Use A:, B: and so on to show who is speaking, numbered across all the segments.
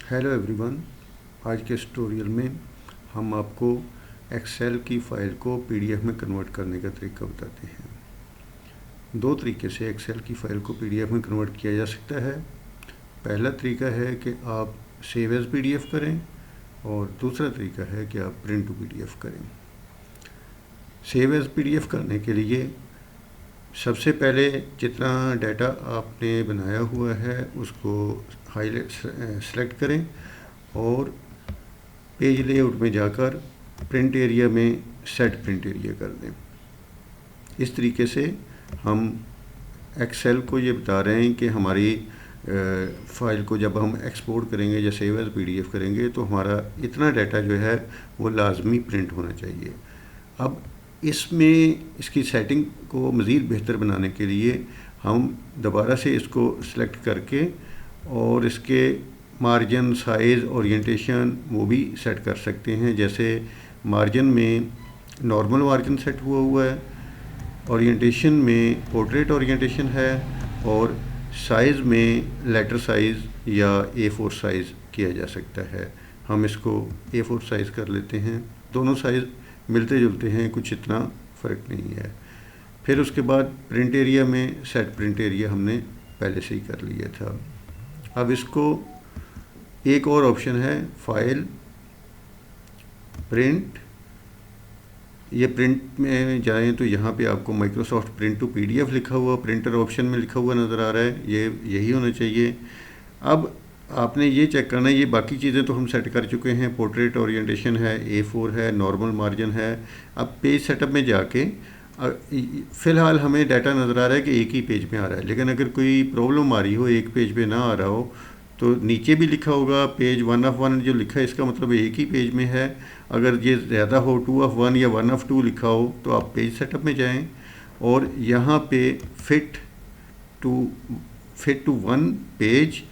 A: Hello everyone. आज के tutorial में हम आपको एक्सेल की फ़ाइल को पीडीएफ में कन्वर्ट करने का तरीका बताते हैं। दो तरीके से एक्सेल की फ़ाइल को पीडीएफ में कन्वर्ट किया जा सकता है। पहला तरीका है कि आप सेव एज़ पीडीएफ करें और दूसरा तरीका है कि आप प्रिंट टू पीडीएफ करें। सेव एज़ पीडीएफ करने के लिए सबसे पहले जितना डाटा आपने बनाया हुआ है उसको हाईलाइट सेलेक्ट करें और पेज लेआउट में जाकर प्रिंट एरिया में सेट प्रिंट एरिया कर दें। इस तरीके से हम एक्सेल को ये बता रहे हैं कि हमारी फ़ाइल को जब हम एक्सपोर्ट करेंगे या सेव एज़ पीडीएफ करेंगे तो हमारा इतना डाटा जो है वो लाजमी प्रिंट होना चाहिए। अब इसमें इसकी सेटिंग को मज़ीद बेहतर बनाने के लिए हम दोबारा से इसको सिलेक्ट करके और इसके मार्जिन, साइज़, ओरिएंटेशन वो भी सेट कर सकते हैं। जैसे मार्जिन में नॉर्मल मार्जिन सेट हुआ है, ओरिएंटेशन में पोर्ट्रेट ओरिएंटेशन है और साइज़ में लेटर साइज़ या A4 साइज़ किया जा सकता है। हम इसको A4 साइज़ कर लेते हैं। दोनों साइज़ मिलते जुलते हैं, कुछ इतना फ़र्क नहीं है। फिर उसके बाद प्रिंट एरिया में सेट प्रिंट एरिया हमने पहले से ही कर लिया था। अब इसको एक और ऑप्शन है फाइल प्रिंट। ये प्रिंट में जाएं तो यहाँ पे आपको माइक्रोसॉफ्ट प्रिंट टू पीडीएफ लिखा हुआ प्रिंटर ऑप्शन में लिखा हुआ नज़र आ रहा है। ये यही होना चाहिए। अब आपने ये चेक करना है, ये बाकी चीज़ें तो हम सेट कर चुके हैं। पोर्ट्रेट ओरिएंटेशन है, A4 है, नॉर्मल मार्जिन है। अब पेज सेटअप में जाके फ़िलहाल हमें डाटा नज़र आ रहा है कि एक ही पेज में आ रहा है, लेकिन अगर कोई प्रॉब्लम आ रही हो, एक पेज पे ना आ रहा हो, तो नीचे भी लिखा होगा पेज 1 ऑफ 1 जो लिखा है इसका मतलब एक ही पेज में है। अगर ये ज़्यादा हो 2 ऑफ 1 या 1 ऑफ 2 लिखा हो तो आप पेज सेटअप में जाएं और यहाँ पे fit to 1 page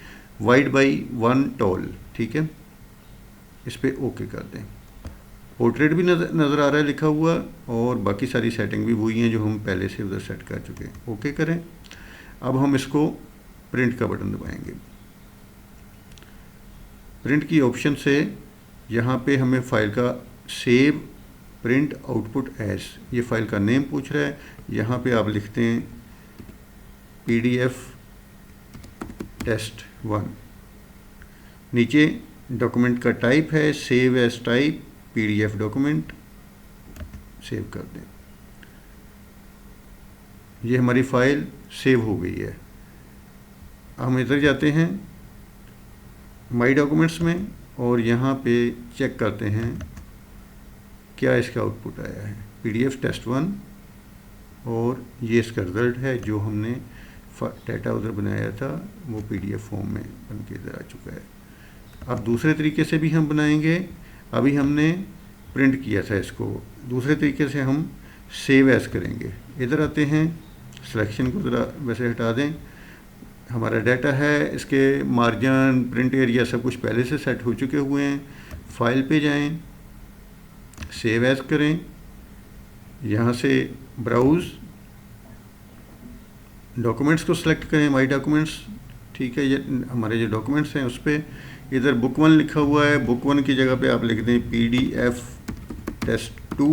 A: wide by 1 tall, ठीक है, इस पर ओके कर दें। पोर्ट्रेट भी नज़र आ रहा है लिखा हुआ और बाकी सारी सेटिंग भी वही हैं जो हम पहले से उधर सेट कर चुके हैं। ओके करें। अब हम इसको प्रिंट का बटन दबाएंगे। प्रिंट की ऑप्शन से यहाँ पे हमें फ़ाइल का सेव प्रिंट आउटपुट एज, ये फ़ाइल का नेम पूछ रहा है। यहाँ पे आप लिखते हैं PDF टेस्ट 1। नीचे डॉक्यूमेंट का टाइप है save as type PDF document, save कर दें। ये हमारी फ़ाइल सेव हो गई है। हम इधर जाते हैं माई डॉक्यूमेंट्स में और यहाँ पे चेक करते हैं क्या इसका आउटपुट आया है। PDF टेस्ट 1 और ये इसका रिज़ल्ट है। जो हमने डाटा उधर बनाया था वो PDF फॉर्म में बन के इधर आ चुका है। अब दूसरे तरीके से भी हम बनाएंगे। अभी हमने प्रिंट किया था इसको, दूसरे तरीके से हम सेव एज़ करेंगे। इधर आते हैं, सिलेक्शन को ज़रा वैसे हटा दें। हमारा डाटा है, इसके मार्जिन, प्रिंट एरिया सब कुछ पहले से सेट हो चुके हुए हैं। फाइल पे जाएं, सेव एज़ करें, यहाँ से ब्राउज़ डॉक्यूमेंट्स को सिलेक्ट करें, माई डॉक्यूमेंट्स, ठीक है। ये हमारे जो डॉक्यूमेंट्स हैं उस पर इधर बुक 1 लिखा हुआ है। बुक 1 की जगह पे आप लिख दें PDF टेस्ट 2,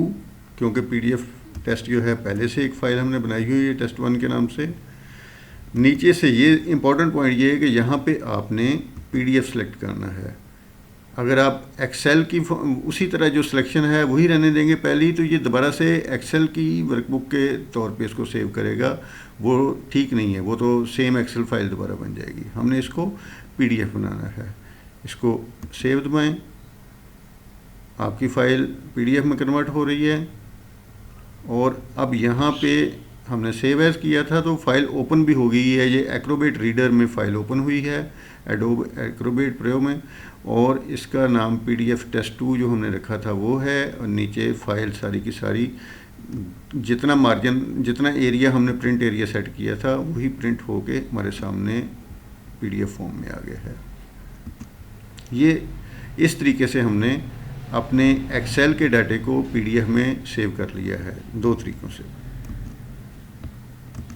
A: क्योंकि PDF टेस्ट जो है पहले से एक फ़ाइल हमने बनाई हुई है टेस्ट 1 के नाम से। नीचे से ये इम्पॉर्टेंट पॉइंट ये है कि यहाँ पे आपने PDF सेलेक्ट करना है। अगर आप एक्सेल की उसी तरह जो सिलेक्शन है वही रहने देंगे पहले, तो ये दोबारा से एक्सेल की वर्कबुक के तौर पे इसको सेव करेगा, वो ठीक नहीं है। वो तो सेम एक्सेल फाइल दोबारा बन जाएगी। हमने इसको PDF बनाना है। इसको सेव दबाएं, आपकी फ़ाइल PDF में कन्वर्ट हो रही है। और अब यहाँ पे हमने सेव एज़ किया था तो फाइल ओपन भी हो गई है। ये एक्रोबेट रीडर में फ़ाइल ओपन हुई है, एडोब एक्रोबेट प्रो में, और इसका नाम PDF टेस्ट 2 जो हमने रखा था वो है। और नीचे फ़ाइल सारी की सारी जितना मार्जिन, जितना एरिया हमने प्रिंट एरिया सेट किया था वही प्रिंट होके हमारे सामने PDF फॉर्म में आ गया है। ये इस तरीके से हमने अपने एक्सेल के डाटे को PDF में सेव कर लिया है, दो तरीक़ों से।